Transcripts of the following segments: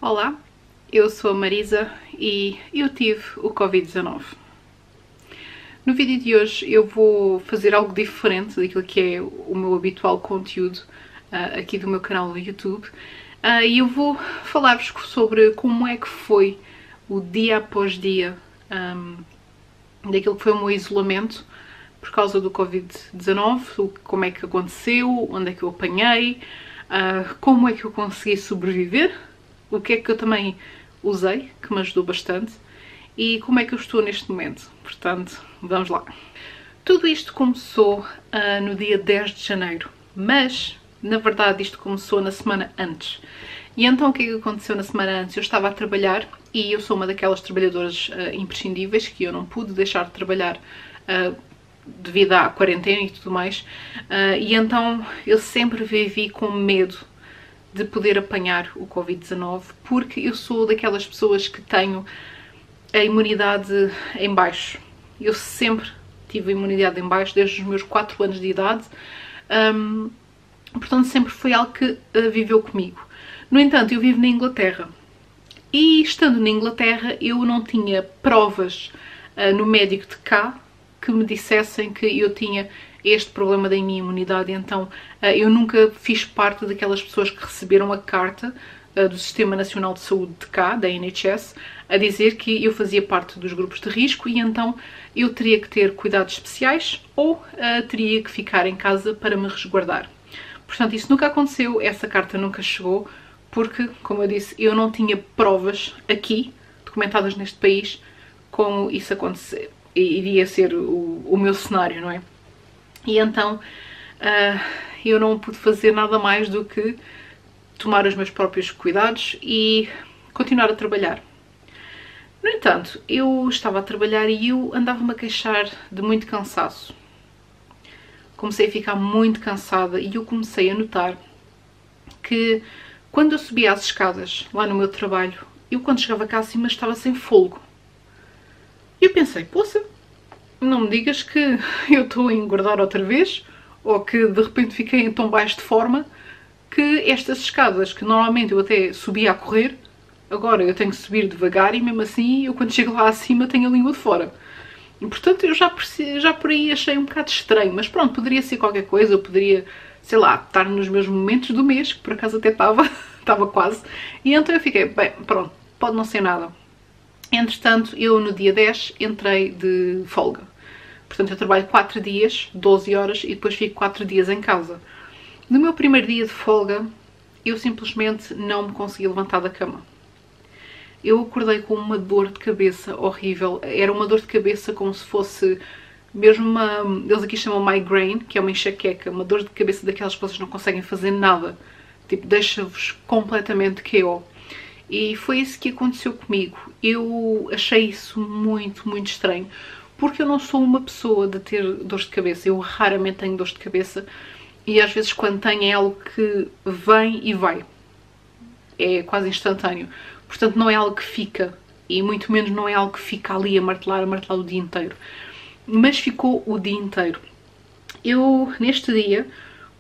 Olá, eu sou a Marisa e eu tive o Covid-19. No vídeo de hoje eu vou fazer algo diferente daquilo que é o meu habitual conteúdo aqui do meu canal do YouTube e eu vou falar-vos sobre como é que foi o dia após dia daquilo que foi o meu isolamento por causa do Covid-19, como é que aconteceu, onde é que eu apanhei, como é que eu consegui sobreviver, o que é que eu também usei, que me ajudou bastante, e como é que eu estou neste momento. Portanto, vamos lá. Tudo isto começou no dia 10 de janeiro, mas, na verdade, isto começou na semana antes. E então, o que é que aconteceu na semana antes? Eu estava a trabalhar, e eu sou uma daquelas trabalhadoras imprescindíveis, que eu não pude deixar de trabalhar devido à quarentena e tudo mais, e então eu sempre vivi com medo de poder apanhar o Covid-19, porque eu sou daquelas pessoas que tenho a imunidade em baixo. Eu sempre tive a imunidade em baixo, desde os meus 4 anos de idade, portanto sempre foi algo que viveu comigo. No entanto, eu vivo na Inglaterra, e estando na Inglaterra eu não tinha provas no médico de cá que me dissessem que eu tinha este problema da minha imunidade, então eu nunca fiz parte daquelas pessoas que receberam a carta do Sistema Nacional de Saúde de cá, da NHS, a dizer que eu fazia parte dos grupos de risco e então eu teria que ter cuidados especiais ou teria que ficar em casa para me resguardar. Portanto, isso nunca aconteceu, essa carta nunca chegou, porque, como eu disse, eu não tinha provas aqui, documentadas neste país, como isso acontecer, iria ser o meu cenário, não é? E então eu não pude fazer nada mais do que tomar os meus próprios cuidados e continuar a trabalhar. No entanto, eu estava a trabalhar e eu andava-me a queixar de muito cansaço. Comecei a ficar muito cansada e eu comecei a notar que quando eu subia as escadas lá no meu trabalho, eu quando chegava cá acima estava sem fôlego. E eu pensei, poça, não me digas que eu estou a engordar outra vez, ou que de repente fiquei em tão baixo de forma que estas escadas, que normalmente eu até subia a correr, agora eu tenho que subir devagar e mesmo assim eu quando chego lá acima tenho a língua de fora. E portanto eu já por aí achei um bocado estranho, mas pronto, poderia ser qualquer coisa, eu poderia, sei lá, estar nos meus momentos do mês, que por acaso até estava quase, e então eu fiquei, bem, pronto, pode não ser nada. Entretanto, eu no dia 10 entrei de folga. Portanto, eu trabalho 4 dias, 12 horas, e depois fico 4 dias em casa. No meu primeiro dia de folga, eu simplesmente não me consegui levantar da cama. Eu acordei com uma dor de cabeça horrível. Era uma dor de cabeça como se fosse mesmo uma... Eles aqui chamam migraine, que é uma enxaqueca, uma dor de cabeça daquelas que vocês não conseguem fazer nada. Tipo, deixa-vos completamente KO. E foi isso que aconteceu comigo. Eu achei isso muito, muito estranho. Porque eu não sou uma pessoa de ter dores de cabeça. Eu raramente tenho dores de cabeça. E às vezes quando tenho é algo que vem e vai. É quase instantâneo. Portanto não é algo que fica. E muito menos não é algo que fica ali a martelar o dia inteiro. Mas ficou o dia inteiro. Eu, neste dia,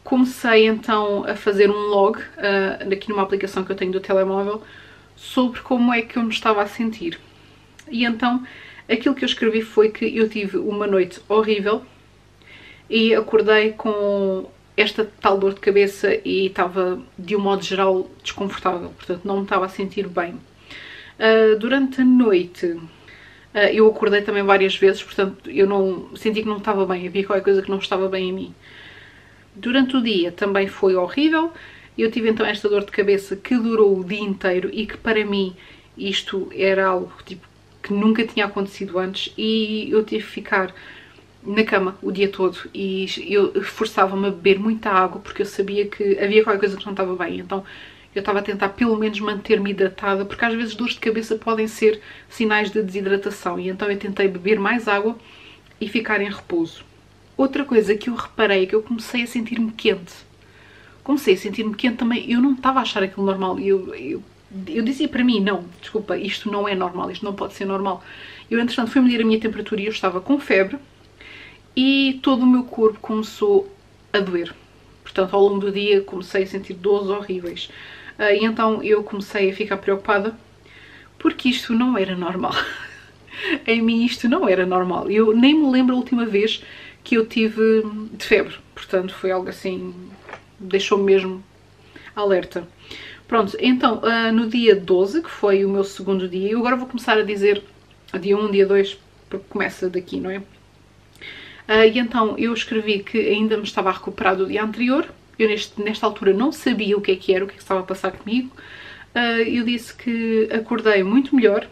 comecei então a fazer um log, aqui numa aplicação que eu tenho do telemóvel, sobre como é que eu me estava a sentir. E então, aquilo que eu escrevi foi que eu tive uma noite horrível e acordei com esta tal dor de cabeça e estava, de um modo geral, desconfortável. Portanto, não me estava a sentir bem. Durante a noite, eu acordei também várias vezes, portanto, eu não senti que não estava bem. Havia qualquer coisa que não estava bem em mim. Durante o dia também foi horrível. Eu tive então esta dor de cabeça que durou o dia inteiro e que para mim isto era algo tipo, que nunca tinha acontecido antes e eu tive que ficar na cama o dia todo e eu forçava-me a beber muita água porque eu sabia que havia qualquer coisa que não estava bem, então eu estava a tentar pelo menos manter-me hidratada porque às vezes dores de cabeça podem ser sinais de desidratação e então eu tentei beber mais água e ficar em repouso. Outra coisa que eu reparei é que eu comecei a sentir-me quente. Comecei a sentir-me quente também, eu não estava a achar aquilo normal, eu dizia para mim, não, desculpa, isto não é normal, isto não pode ser normal. Eu, entretanto, fui medir a minha temperatura e eu estava com febre e todo o meu corpo começou a doer. Portanto, ao longo do dia comecei a sentir dores horríveis. E então eu comecei a ficar preocupada porque isto não era normal. Em mim isto não era normal. Eu nem me lembro a última vez que eu tive de febre. Portanto, foi algo assim, deixou-me mesmo alerta. Pronto, então, no dia 12, que foi o meu segundo dia, eu agora vou começar a dizer dia 1, dia 2, porque começa daqui, não é? E então eu escrevi que ainda me estava a recuperar do dia anterior. Eu nesta altura não sabia o que era, o que estava a passar comigo. Eu disse que acordei muito melhor,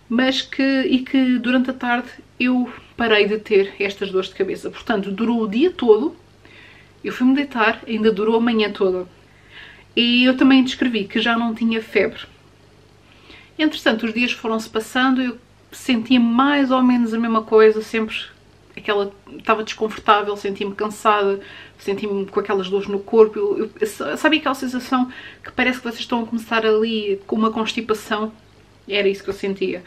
mas que durante a tarde eu parei de ter estas dores de cabeça. Portanto, durou o dia todo, eu fui-me deitar, ainda durou a manhã toda. E eu também descrevi que já não tinha febre. Entretanto, os dias foram-se passando, eu sentia mais ou menos a mesma coisa, sempre estava desconfortável, sentia-me cansada, sentia-me com aquelas dores no corpo. Sabe aquela sensação que parece que vocês estão a começar ali com uma constipação? Era isso que eu sentia.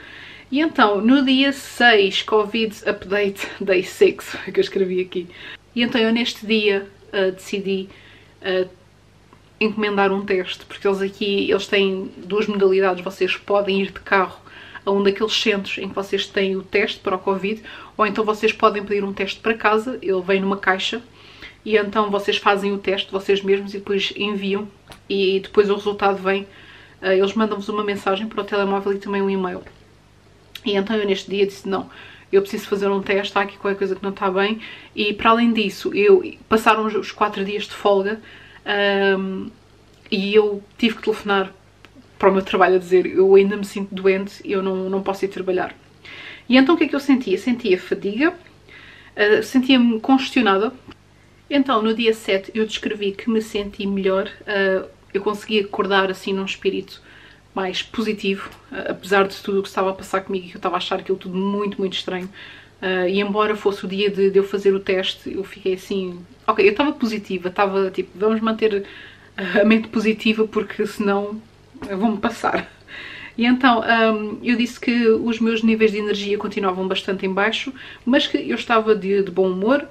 E então, no dia 6, Covid Update Day 6, que eu escrevi aqui. E então eu neste dia decidi encomendar um teste, porque eles têm duas modalidades. Vocês podem ir de carro a um daqueles centros em que vocês têm o teste para o Covid, ou então vocês podem pedir um teste para casa, ele vem numa caixa, e então vocês fazem o teste vocês mesmos e depois enviam, e depois o resultado vem, eles mandam-vos uma mensagem para o telemóvel e também um e-mail. E então eu neste dia disse, não, eu preciso fazer um teste, há aqui qualquer coisa que não está bem, e para além disso, passaram os 4 dias de folga, e eu tive que telefonar para o meu trabalho a dizer, eu ainda me sinto doente, eu não posso ir trabalhar. E então o que é que eu sentia? Sentia fadiga, sentia-me congestionada. Então no dia 7 eu descrevi que me senti melhor, eu consegui acordar assim num espírito mais positivo, apesar de tudo o que estava a passar comigo, que eu estava a achar aquilo tudo muito, muito estranho. E embora fosse o dia de eu fazer o teste, eu fiquei assim, ok, eu estava positiva, estava tipo, vamos manter a mente positiva porque senão vão-me passar. E então eu disse que os meus níveis de energia continuavam bastante em baixo, mas que eu estava de bom humor,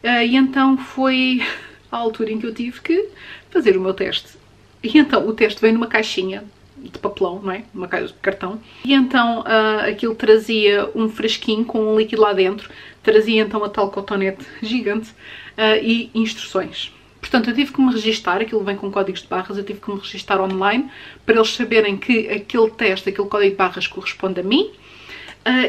e então foi a altura em que eu tive que fazer o meu teste. E então o teste veio numa caixinha de papelão, não é? Uma caixa de cartão. E então aquilo trazia um frasquinho com um líquido lá dentro, trazia então a tal cotonete gigante e instruções. Portanto, eu tive que me registar, aquilo vem com códigos de barras, eu tive que me registar online para eles saberem que aquele teste, aquele código de barras corresponde a mim.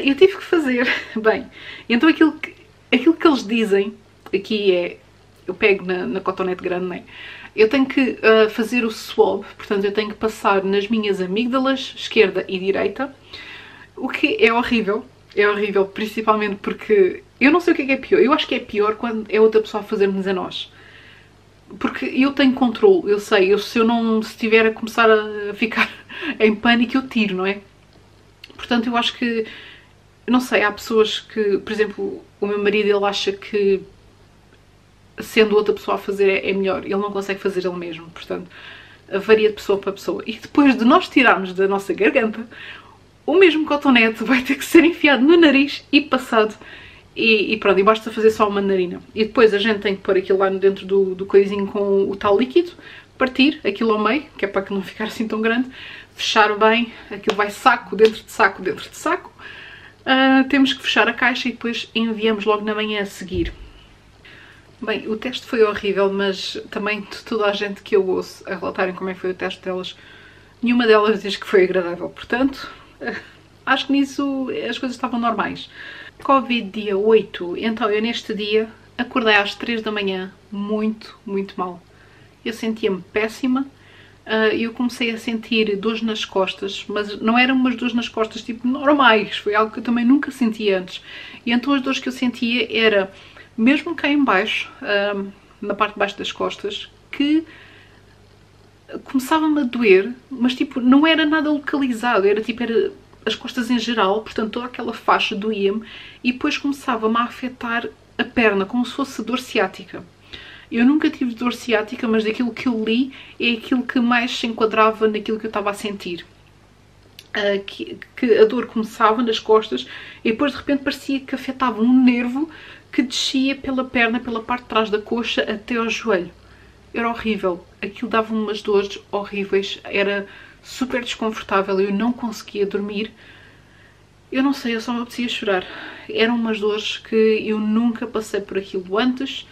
Eu tive que fazer. Bem, então aquilo que eles dizem aqui é, eu pego na cotonete grande, não é? Eu tenho que fazer o swab, portanto eu tenho que passar nas minhas amígdalas, esquerda e direita, o que é horrível, principalmente porque eu não sei o que é pior, eu acho que é pior quando é outra pessoa a fazer-nos a nós. Porque eu tenho controle, eu sei, se estiver a começar a ficar em pânico, eu tiro, não é? Portanto, eu acho que, não sei, há pessoas que, por exemplo, o meu marido, ele acha que sendo outra pessoa a fazer é melhor, ele não consegue fazer ele mesmo, portanto, varia de pessoa para pessoa. E depois de nós tirarmos da nossa garganta, o mesmo cotonete vai ter que ser enfiado no nariz e passado. E pronto, e basta fazer só uma narina. E depois a gente tem que pôr aquilo lá dentro do coisinho com o tal líquido, partir aquilo ao meio, que é para que não ficar assim tão grande, fechar bem, aquilo vai saco, dentro de saco, dentro de saco. Temos que fechar a caixa e depois enviamos logo na manhã a seguir. Bem, o teste foi horrível, mas também de toda a gente que eu ouço a relatarem como é que foi o teste delas, nenhuma delas diz que foi agradável. Portanto, acho que nisso as coisas estavam normais. Covid dia 8, então eu neste dia acordei às 3 da manhã muito, muito mal. Eu sentia-me péssima, eu comecei a sentir dores nas costas, mas não eram umas dores nas costas tipo normais, foi algo que eu também nunca senti antes. E então as dores que eu sentia era mesmo cá em baixo, na parte de baixo das costas, que começava-me a doer, mas tipo não era nada localizado, era as costas em geral, portanto toda aquela faixa doía-me e depois começava-me a afetar a perna, como se fosse dor ciática. Eu nunca tive dor ciática, mas daquilo que eu li é aquilo que mais se enquadrava naquilo que eu estava a sentir. Que a dor começava nas costas e depois de repente parecia que afetava um nervo que descia pela perna, pela parte de trás da coxa até ao joelho. era horrível. Aquilo dava umas dores horríveis, era super desconfortável, eu não conseguia dormir. Eu não sei, eu só me apetecia chorar. Eram umas dores que eu nunca passei por aquilo antes.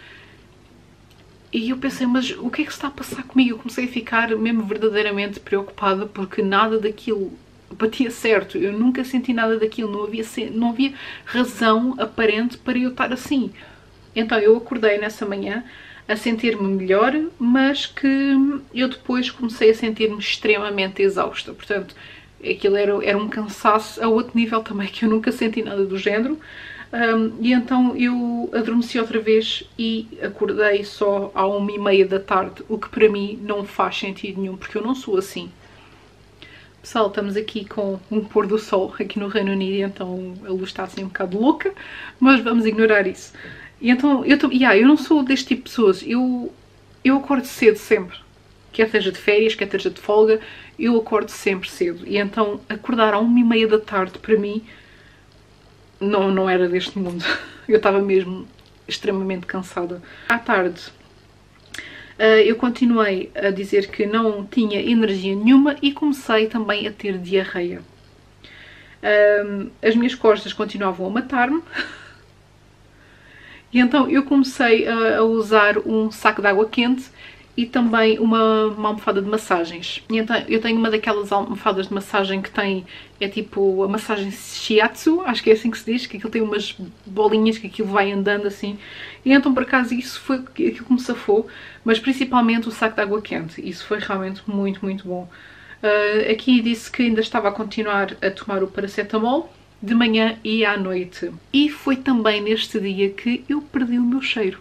E eu pensei, mas o que é que se está a passar comigo? Eu comecei a ficar mesmo verdadeiramente preocupada porque nada daquilo batia certo. Eu nunca senti nada daquilo, não havia razão aparente para eu estar assim. Então eu acordei nessa manhã a sentir-me melhor, mas que eu depois comecei a sentir-me extremamente exausta. Portanto, aquilo era um cansaço a outro nível também, que eu nunca senti nada do género. E então eu adormeci outra vez e acordei só à 1h30 da tarde, o que para mim não faz sentido nenhum, porque eu não sou assim. Pessoal, estamos aqui com um pôr do sol aqui no Reino Unido, então a luz está assim um bocado louca, mas vamos ignorar isso. E então, eu não sou deste tipo de pessoas, eu acordo cedo sempre, quer esteja de férias, quer esteja de folga, eu acordo sempre cedo. E então acordar à 1h30 da tarde para mim não era deste mundo. Eu estava mesmo extremamente cansada. À tarde eu continuei a dizer que não tinha energia nenhuma e comecei também a ter diarreia. As minhas costas continuavam a matar-me. E então eu comecei a usar um saco de água quente e também uma almofada de massagens. E então eu tenho uma daquelas almofadas de massagem que tem, é tipo a massagem shiatsu, acho que é assim que se diz, que aquilo tem umas bolinhas que aquilo vai andando assim. E então por acaso isso foi aquilo que me safou, mas principalmente o saco de água quente. Isso foi realmente muito, muito bom. Aqui disse que ainda estava a continuar a tomar o paracetamol de manhã e à noite. E foi também neste dia que eu perdi o meu cheiro.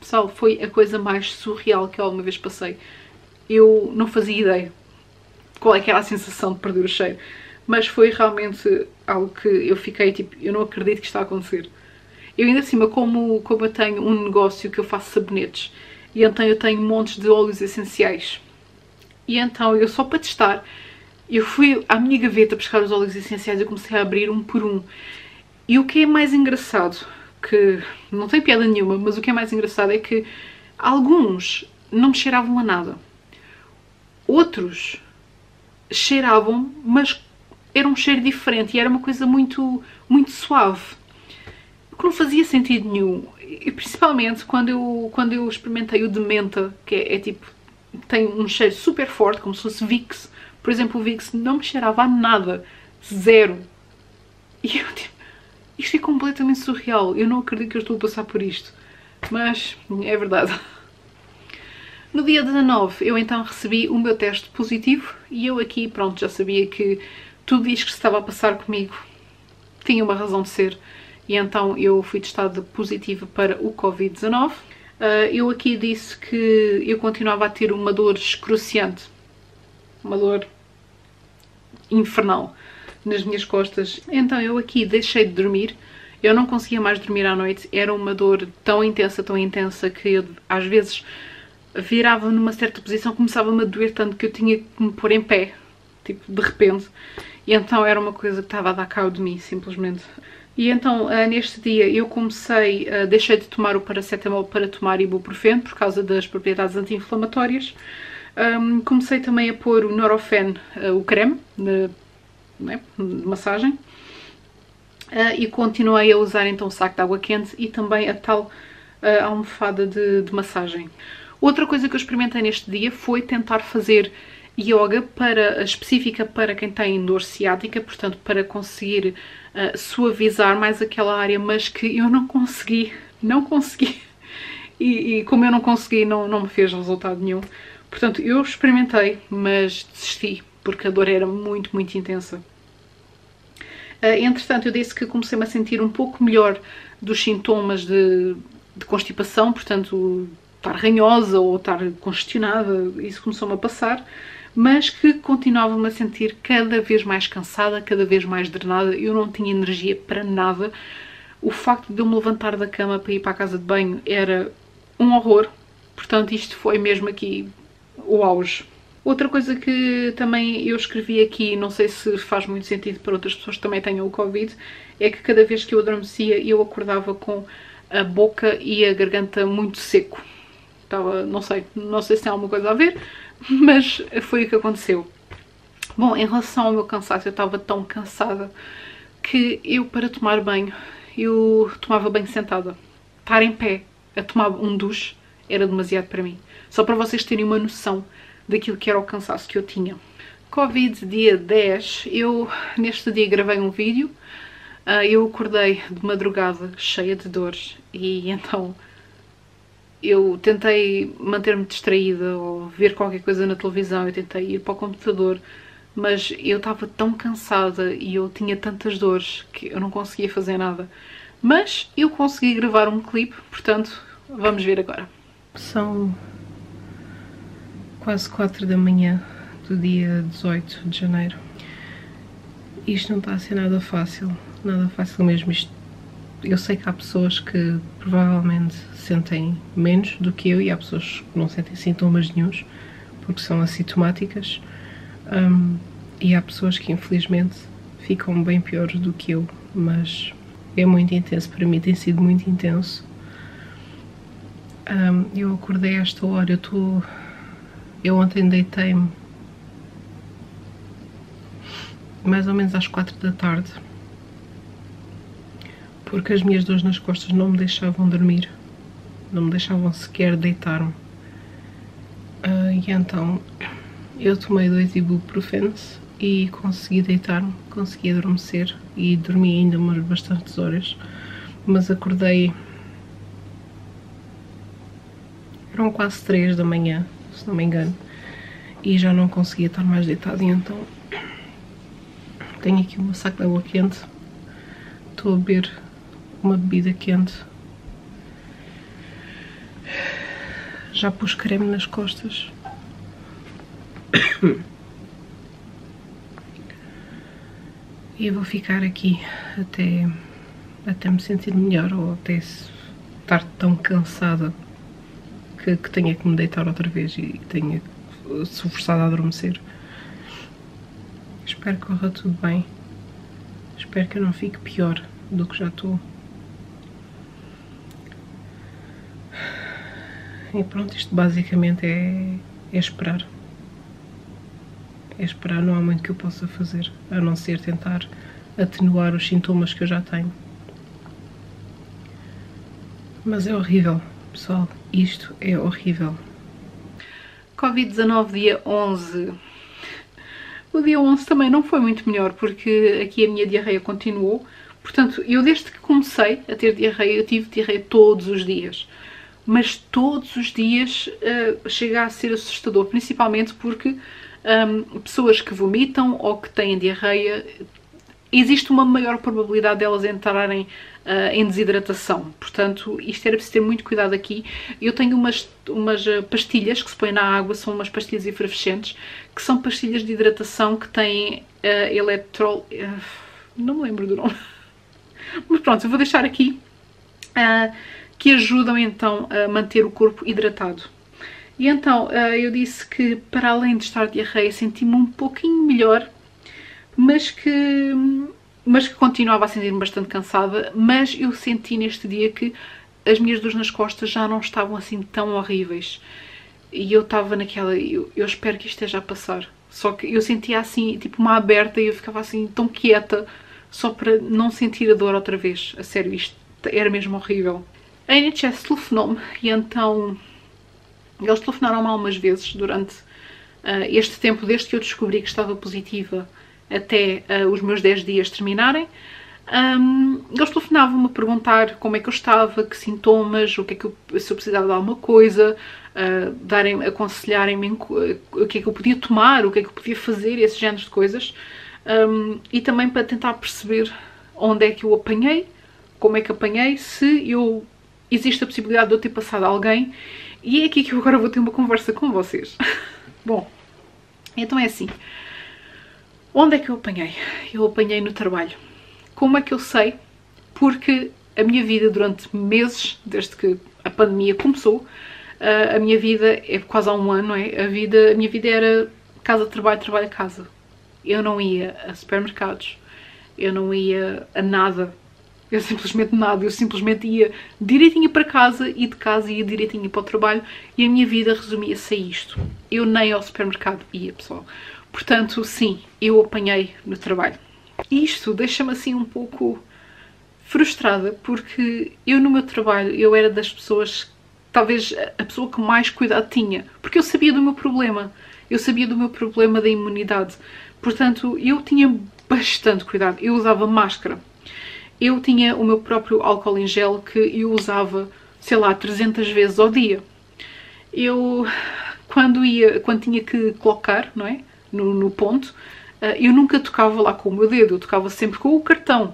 Pessoal, foi a coisa mais surreal que eu alguma vez passei. Eu não fazia ideia qual é que era a sensação de perder o cheiro, mas foi realmente algo que eu fiquei tipo, eu não acredito que está a acontecer. Eu ainda acima, como eu tenho um negócio que eu faço sabonetes, e então eu tenho montes de óleos essenciais, e então eu só para testar, eu fui à minha gaveta buscar os óleos essenciais e comecei a abrir um por um. E o que é mais engraçado, que não tem piada nenhuma, mas o que é mais engraçado é que alguns não me cheiravam a nada. Outros cheiravam, mas era um cheiro diferente e era uma coisa muito, muito suave. O que não fazia sentido nenhum. E principalmente quando eu experimentei o de menta, que é tipo, tem um cheiro super forte, como se fosse Vicks. Por exemplo, o Vicks não me cheirava a nada. Zero. E eu tipo, isto é completamente surreal. Eu não acredito que eu estou a passar por isto. Mas é verdade. No dia 19 eu então recebi o meu teste positivo e eu aqui, pronto, já sabia que tudo isto que se estava a passar comigo tinha uma razão de ser. E então eu fui testada positiva para o Covid-19. Eu aqui disse que eu continuava a ter uma dor excruciante. Uma dor infernal nas minhas costas. Então eu aqui deixei de dormir, eu não conseguia mais dormir à noite, era uma dor tão intensa que eu às vezes virava numa certa posição, começava-me a doer tanto que eu tinha que me pôr em pé, tipo de repente, e então era uma coisa que estava a dar cabo de mim, simplesmente. E então neste dia eu deixei de tomar o paracetamol para tomar ibuprofeno por causa das propriedades anti-inflamatórias. Comecei também a pôr o Nurofen, o creme de massagem, e continuei a usar então o saco de água quente e também a tal almofada de massagem. Outra coisa que eu experimentei neste dia foi tentar fazer yoga específica para quem tem dor ciática, portanto para conseguir suavizar mais aquela área, mas que eu não consegui. E como eu não consegui, não me fez resultado nenhum. Portanto, eu experimentei, mas desisti, porque a dor era muito, muito intensa. Entretanto, eu disse que comecei-me a sentir um pouco melhor dos sintomas de constipação, portanto, estar ranhosa ou estar congestionada, isso começou-me a passar, mas que continuava-me a sentir cada vez mais cansada, cada vez mais drenada, eu não tinha energia para nada. O facto de eu me levantar da cama para ir para a casa de banho era um horror, portanto, isto foi mesmo aqui o auge. Outra coisa que também eu escrevi aqui, não sei se faz muito sentido para outras pessoas que também tenham o Covid, é que cada vez que eu adormecia eu acordava com a boca e a garganta muito seco. Estava, não sei se tem alguma coisa a ver, mas foi o que aconteceu. Bom, em relação ao meu cansaço, eu estava tão cansada que eu, para tomar banho, eu tomava banho sentada. Estar em pé a tomar um duche era demasiado para mim. Só para vocês terem uma noção daquilo que era o cansaço que eu tinha. Covid dia 10, eu neste dia gravei um vídeo. Eu acordei de madrugada cheia de dores e então eu tentei manter-me distraída ou ver qualquer coisa na televisão, eu tentei ir para o computador, mas eu estava tão cansada e eu tinha tantas dores que eu não conseguia fazer nada. Mas eu consegui gravar um clipe, portanto, vamos ver agora. São quase 4 da manhã do dia 18 de janeiro. Isto não está a ser nada fácil mesmo. Eu sei que há pessoas que provavelmente sentem menos do que eu e há pessoas que não sentem sintomas nenhuns porque são assintomáticas, e há pessoas que infelizmente ficam bem piores do que eu, mas é muito intenso, para mim tem sido muito intenso. Eu acordei a esta hora, eu ontem deitei-me mais ou menos às 4 da tarde, porque as minhas dores nas costas não me deixavam dormir, não me deixavam sequer deitar-me. E então eu tomei 2 ibuprofenos e consegui deitar-me, consegui adormecer e dormi ainda umas bastantes horas, mas acordei, eram quase 3 da manhã, se não me engano, e já não conseguia estar mais deitada. E então tenho aqui uma saco de água quente, estou a beber uma bebida quente, já pus creme nas costas. E eu vou ficar aqui até me sentir melhor, ou até estar tão cansada que tenha que me deitar outra vez e tenha que se forçada a adormecer. Espero que corra tudo bem. Espero que eu não fique pior do que já estou. E pronto, isto basicamente é esperar. É esperar, não há muito que eu possa fazer, a não ser tentar atenuar os sintomas que eu já tenho. Mas é horrível, pessoal, isto é horrível. Covid-19 dia 11. O dia 11 também não foi muito melhor, porque aqui a minha diarreia continuou. Portanto, eu desde que comecei a ter diarreia, eu tive diarreia todos os dias. Mas todos os dias chega a ser assustador, principalmente porque pessoas que vomitam ou que têm diarreia, existe uma maior probabilidade delas entrarem em desidratação. Portanto, isto era preciso ter muito cuidado aqui. Eu tenho umas pastilhas que se põem na água, são umas pastilhas efervescentes, que são pastilhas de hidratação que têm eletrol... não me lembro do nome. Mas pronto, eu vou deixar aqui, que ajudam então a manter o corpo hidratado. E então eu disse que, para além de estar diarreia, senti-me um pouquinho melhor, mas que continuava a sentir-me bastante cansada. Mas eu senti neste dia que as minhas dores nas costas já não estavam assim tão horríveis. E eu estava naquela, eu espero que isto esteja a passar. Só que eu sentia assim, tipo uma aberta, e eu ficava assim tão quieta, só para não sentir a dor outra vez. A sério, isto era mesmo horrível. A NHS telefonou-me e então eles telefonaram-me algumas vezes durante este tempo, desde que eu descobri que estava positiva até os meus 10 dias terminarem. Eles telefonavam-me a perguntar como é que eu estava, que sintomas, o que é que se eu precisava de alguma coisa, aconselharem-me o que é que eu podia tomar, o que é que eu podia fazer, esses géneros de coisas. E também para tentar perceber onde é que eu apanhei, como é que apanhei, se existe a possibilidade de eu ter passado a alguém. E é aqui que eu agora vou ter uma conversa com vocês. Bom, então é assim. Onde é que eu apanhei? Eu apanhei no trabalho. Como é que eu sei? Porque a minha vida durante meses, desde que a pandemia começou, a minha vida é quase há um ano, não é? A minha vida era casa, trabalho, trabalho, casa. Eu não ia a supermercados, eu não ia a nada Eu simplesmente nada, eu simplesmente ia direitinho para casa e de casa ia direitinho para o trabalho e a minha vida resumia-se a isto. Eu nem ao supermercado ia, pessoal. Portanto, sim, eu apanhei no trabalho. Isto deixa-me assim um pouco frustrada, porque eu no meu trabalho, eu era das pessoas, talvez a pessoa que mais cuidado tinha, porque eu sabia do meu problema. Eu sabia do meu problema da imunidade. Portanto, eu tinha bastante cuidado. Eu usava máscara. Eu tinha o meu próprio álcool em gel que eu usava, sei lá, 300 vezes ao dia. Eu, quando tinha que colocar, não é? No ponto, eu nunca tocava lá com o meu dedo, eu tocava sempre com o cartão.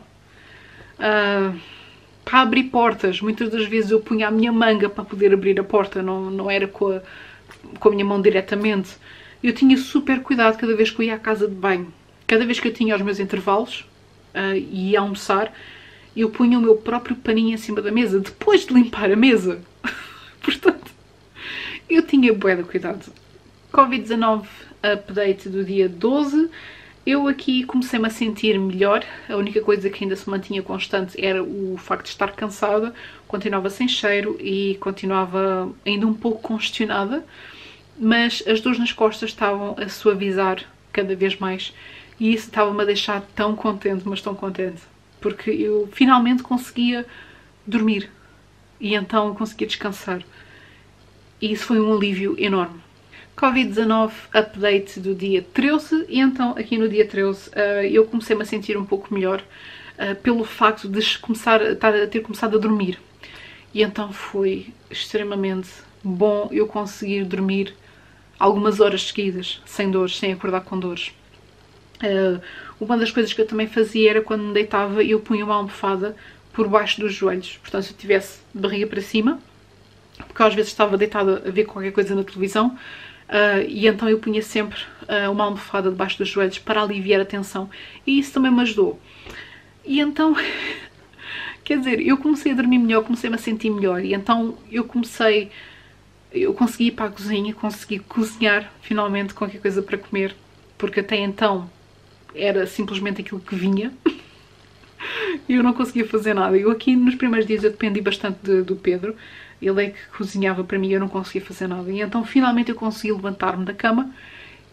Para abrir portas, muitas das vezes eu punha a minha manga para poder abrir a porta, não era com a minha mão diretamente. Eu tinha super cuidado cada vez que eu ia à casa de banho. Cada vez que eu tinha os meus intervalos e ia almoçar, eu punha o meu próprio paninho em cima da mesa, depois de limpar a mesa. Portanto, eu tinha bué de cuidado. Covid-19 update do dia 12. Eu aqui comecei-me a sentir melhor. A única coisa que ainda se mantinha constante era o facto de estar cansada. Continuava sem cheiro e continuava ainda um pouco congestionada. Mas as dores nas costas estavam a suavizar cada vez mais. E isso estava-me a deixar tão contente, mas tão contente. Porque eu finalmente conseguia dormir. E então conseguia descansar. E isso foi um alívio enorme. Covid-19 update do dia 13 e então aqui no dia 13 eu comecei-me a sentir um pouco melhor pelo facto de ter começado a dormir. E então foi extremamente bom eu conseguir dormir algumas horas seguidas, sem dores, sem acordar com dores. Uma das coisas que eu também fazia era quando me deitava eu punha uma almofada por baixo dos joelhos. Portanto, se eu tivesse de barriga para cima, porque às vezes estava deitada a ver qualquer coisa na televisão, e então eu punha sempre uma almofada debaixo dos joelhos para aliviar a tensão. E isso também me ajudou. E então, quer dizer, eu comecei a dormir melhor, comecei-me a sentir melhor. E então eu consegui ir para a cozinha, consegui cozinhar finalmente qualquer coisa para comer. Porque até então era simplesmente aquilo que vinha. E eu não conseguia fazer nada. Eu aqui nos primeiros dias eu dependi bastante do Pedro. Ele é que cozinhava para mim e eu não conseguia fazer nada. E então finalmente eu consegui levantar-me da cama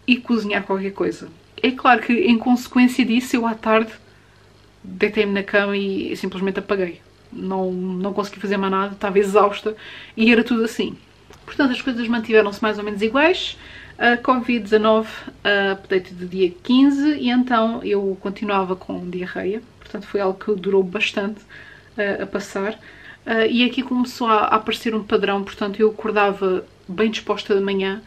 e cozinhar qualquer coisa. É claro que em consequência disso eu à tarde deitei-me na cama e simplesmente apaguei. Não consegui fazer mais nada, estava exausta e era tudo assim. Portanto as coisas mantiveram-se mais ou menos iguais. A Covid-19 update do dia 15 e então eu continuava com diarreia. Portanto foi algo que durou bastante a passar. E aqui começou a aparecer um padrão, portanto eu acordava bem disposta de manhã,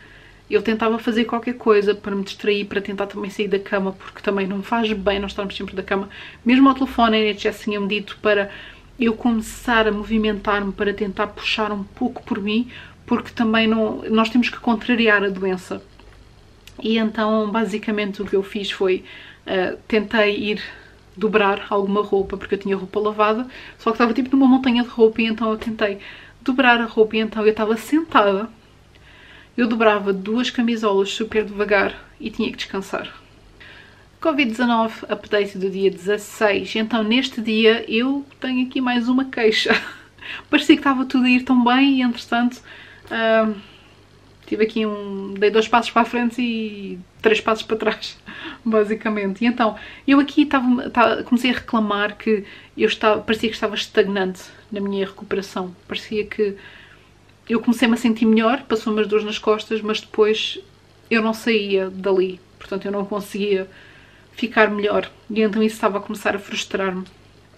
eu tentava fazer qualquer coisa para me distrair, para tentar também sair da cama, porque também não faz bem nós estarmos sempre da cama. Mesmo ao telefone a NHS tinha-me dito para eu começar a movimentar-me, para tentar puxar um pouco por mim, porque também nós temos que contrariar a doença. E então basicamente o que eu fiz foi, tentei ir dobrar alguma roupa, porque eu tinha roupa lavada, só que estava tipo numa montanha de roupa e então eu tentei dobrar a roupa e então eu estava sentada, eu dobrava 2 camisolas super devagar e tinha que descansar. Covid-19 update do dia 16, então neste dia eu tenho aqui mais uma queixa. Parecia que estava tudo a ir tão bem e entretanto tive aqui dei 2 passos para a frente e 3 passos para trás, basicamente. E então, eu aqui comecei a reclamar que parecia que estava estagnante na minha recuperação. Parecia que eu comecei-me a sentir melhor, passou-me as dores nas costas, mas depois eu não saía dali. Portanto, eu não conseguia ficar melhor. E então isso estava a começar a frustrar-me.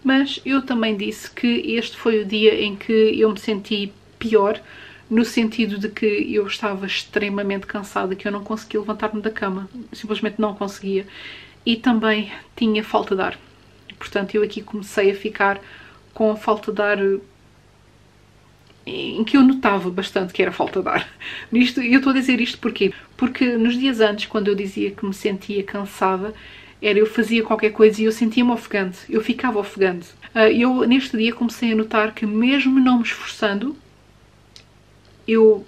Mas eu também disse que este foi o dia em que eu me senti pior, no sentido de que eu estava extremamente cansada, que eu não conseguia levantar-me da cama, simplesmente não conseguia, e também tinha falta de ar. Portanto, eu aqui comecei a ficar com a falta de ar em que eu notava bastante que era falta de ar. Eu estou a dizer isto porquê? Porque nos dias antes, quando eu dizia que me sentia cansada, eu fazia qualquer coisa e eu sentia-me ofegante, eu ficava ofegante. Eu neste dia comecei a notar que mesmo não me esforçando, eu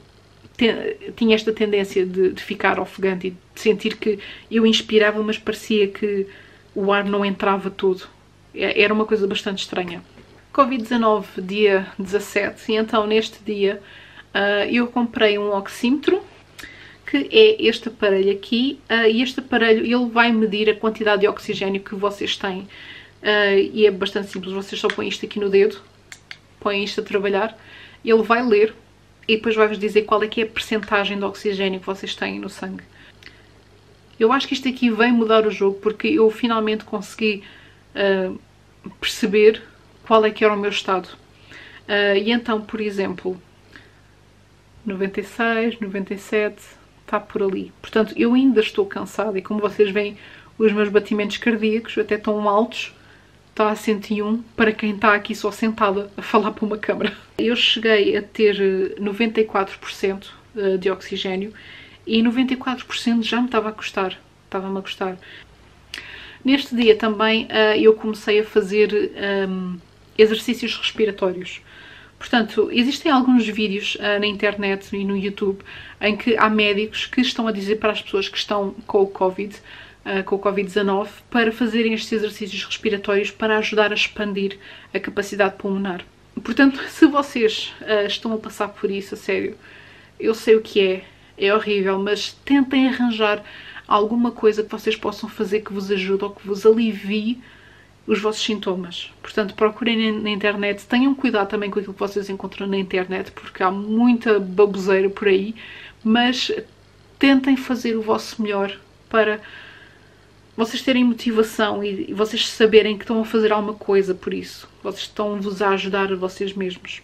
tinha esta tendência de ficar ofegante e de sentir que eu inspirava, mas parecia que o ar não entrava todo. Era uma coisa bastante estranha. Covid-19 dia 17 e então neste dia eu comprei um oxímetro, que é este aparelho aqui, e este aparelho ele vai medir a quantidade de oxigênio que vocês têm, e é bastante simples, vocês só põem isto aqui no dedo, põem isto a trabalhar, ele vai ler e depois vai-vos dizer qual é que é a percentagem de oxigênio que vocês têm no sangue. Eu acho que isto aqui vem mudar o jogo, porque eu finalmente consegui perceber qual é que era o meu estado. E então, por exemplo, 96, 97, está por ali. Portanto, eu ainda estou cansada e como vocês veem, os meus batimentos cardíacos até estão altos. Está a 101 para quem está aqui só sentada a falar para uma câmara. Eu cheguei a ter 94% de oxigênio e 94% já me estava a custar. Estava-me a custar. Neste dia também eu comecei a fazer exercícios respiratórios. Portanto, existem alguns vídeos na internet e no YouTube em que há médicos que estão a dizer para as pessoas que estão com o Covid-19 para fazerem estes exercícios respiratórios para ajudar a expandir a capacidade pulmonar. Portanto, se vocês estão a passar por isso, a sério, eu sei o que é horrível, mas tentem arranjar alguma coisa que vocês possam fazer que vos ajude ou que vos alivie os vossos sintomas. Portanto, procurem na internet, tenham cuidado também com aquilo que vocês encontram na internet, porque há muita baboseira por aí, mas tentem fazer o vosso melhor para vocês terem motivação e vocês saberem que estão a fazer alguma coisa por isso. Vocês estão-vos a ajudar a vocês mesmos.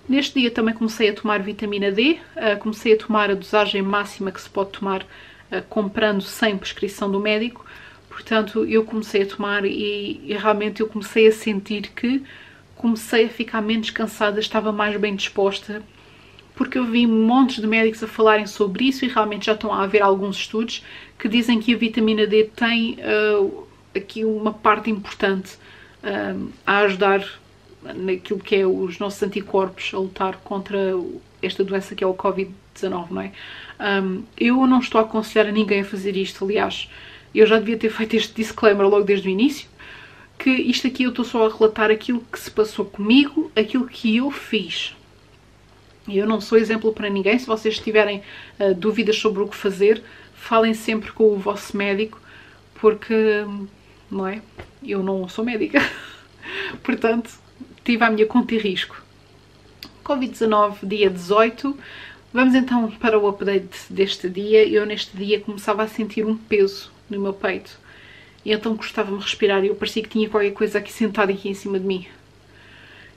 Neste dia também comecei a tomar vitamina D, comecei a tomar a dosagem máxima que se pode tomar comprando sem prescrição do médico. Portanto, eu comecei a tomar e realmente eu comecei a sentir que comecei a ficar menos cansada, estava mais bem disposta, porque eu vi montes de médicos a falarem sobre isso e realmente já estão a haver alguns estudos que dizem que a vitamina D tem aqui uma parte importante a ajudar naquilo que é os nossos anticorpos a lutar contra esta doença que é o Covid-19, não é? Eu não estou a aconselhar a ninguém a fazer isto, aliás, eu já devia ter feito este disclaimer logo desde o início, que isto aqui eu estou só a relatar aquilo que se passou comigo, aquilo que eu fiz. Eu não sou exemplo para ninguém. Se vocês tiverem dúvidas sobre o que fazer, falem sempre com o vosso médico, porque, não é? Eu não sou médica. Portanto, tive à minha conta e risco. Covid-19, dia 18. Vamos então para o update deste dia. Eu neste dia começava a sentir um peso no meu peito. E então custava-me respirar e eu parecia que tinha qualquer coisa aqui sentada aqui em cima de mim.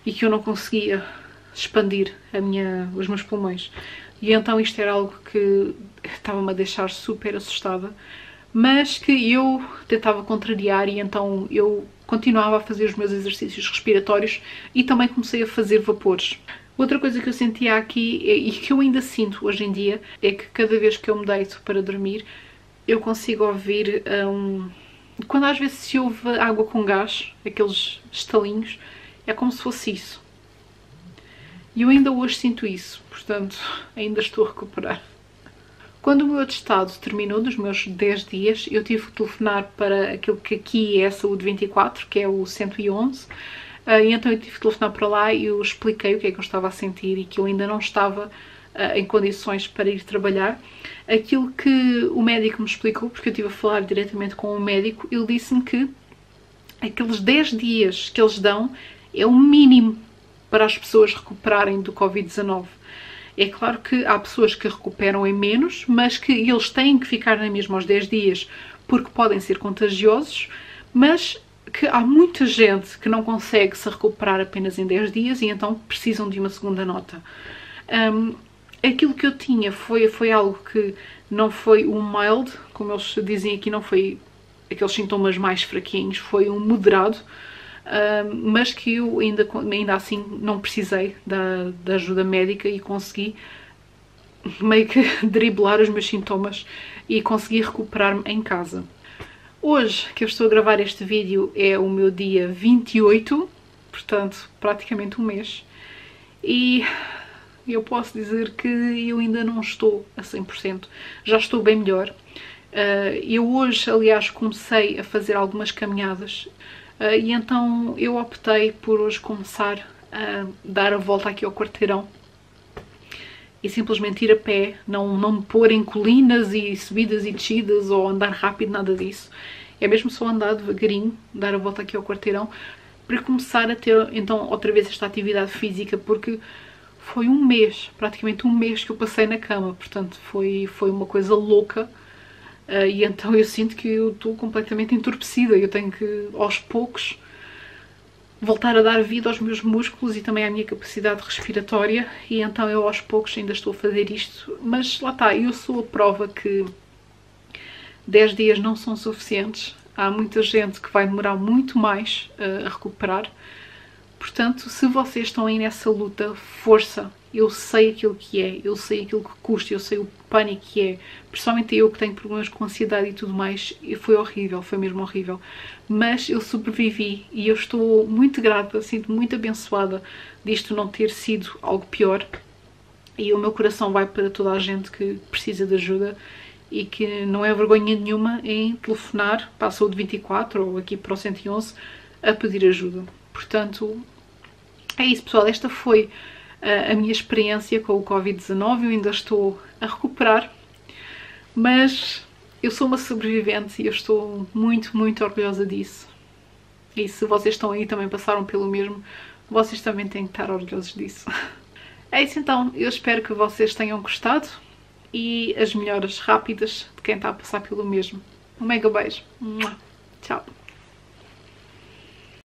E que eu não conseguia expandir os meus pulmões. E então isto era algo que estava-me a deixar super assustada, mas que eu tentava contrariar e então eu continuava a fazer os meus exercícios respiratórios e também comecei a fazer vapores. Outra coisa que eu sentia aqui e que eu ainda sinto hoje em dia é que cada vez que eu me deito para dormir eu consigo ouvir quando às vezes se ouve água com gás, aqueles estalinhos, é como se fosse isso. E eu ainda hoje sinto isso, portanto, ainda estou a recuperar. Quando o meu atestado terminou, dos meus 10 dias, eu tive que telefonar para aquilo que aqui é a Saúde 24, que é o 111, e então eu tive que telefonar para lá e eu expliquei o que é que eu estava a sentir e que eu ainda não estava em condições para ir trabalhar. Aquilo que o médico me explicou, porque eu estive a falar diretamente com o médico, ele disse-me que aqueles 10 dias que eles dão é o mínimo para as pessoas recuperarem do Covid-19. É claro que há pessoas que recuperam em menos, mas que eles têm que ficar na mesma aos 10 dias porque podem ser contagiosos, mas que há muita gente que não consegue se recuperar apenas em 10 dias e então precisam de uma segunda nota. Aquilo que eu tinha foi algo que não foi um mild, como eles dizem aqui, não foi aqueles sintomas mais fraquinhos, foi um moderado, mas que eu ainda assim não precisei da ajuda médica e consegui meio que driblar os meus sintomas e consegui recuperar-me em casa. Hoje que eu estou a gravar este vídeo é o meu dia 28, portanto praticamente um mês, e eu posso dizer que eu ainda não estou a 100%, já estou bem melhor. Eu hoje, aliás, comecei a fazer algumas caminhadas. E então eu optei por hoje começar a dar a volta aqui ao quarteirão e simplesmente ir a pé, não me pôr em colinas e subidas e descidas ou andar rápido, nada disso. É mesmo só andar devagarinho, dar a volta aqui ao quarteirão, para começar a ter então outra vez esta atividade física, porque foi um mês, praticamente um mês que eu passei na cama, portanto foi uma coisa louca. E então eu sinto que eu estou completamente entorpecida, eu tenho que aos poucos voltar a dar vida aos meus músculos e também à minha capacidade respiratória, e então eu aos poucos ainda estou a fazer isto, mas lá está, eu sou a prova que 10 dias não são suficientes, há muita gente que vai demorar muito mais a recuperar, portanto, se vocês estão aí nessa luta, força, eu sei aquilo que é, eu sei aquilo que custa, eu sei o pânico que é, principalmente eu que tenho problemas com ansiedade e tudo mais, e foi horrível, foi mesmo horrível, mas eu sobrevivi e eu estou muito grata, sinto-me muito abençoada disto não ter sido algo pior, e o meu coração vai para toda a gente que precisa de ajuda e que não é vergonha nenhuma em telefonar para a Saúde 24 ou aqui para o 111 a pedir ajuda. Portanto, é isso, pessoal, esta foi a minha experiência com o Covid-19, eu ainda estou a recuperar, mas eu sou uma sobrevivente e eu estou muito, muito orgulhosa disso. E se vocês estão aí e também passaram pelo mesmo, vocês também têm que estar orgulhosos disso. É isso então, eu espero que vocês tenham gostado e as melhoras rápidas de quem está a passar pelo mesmo. Um mega beijo. Tchau.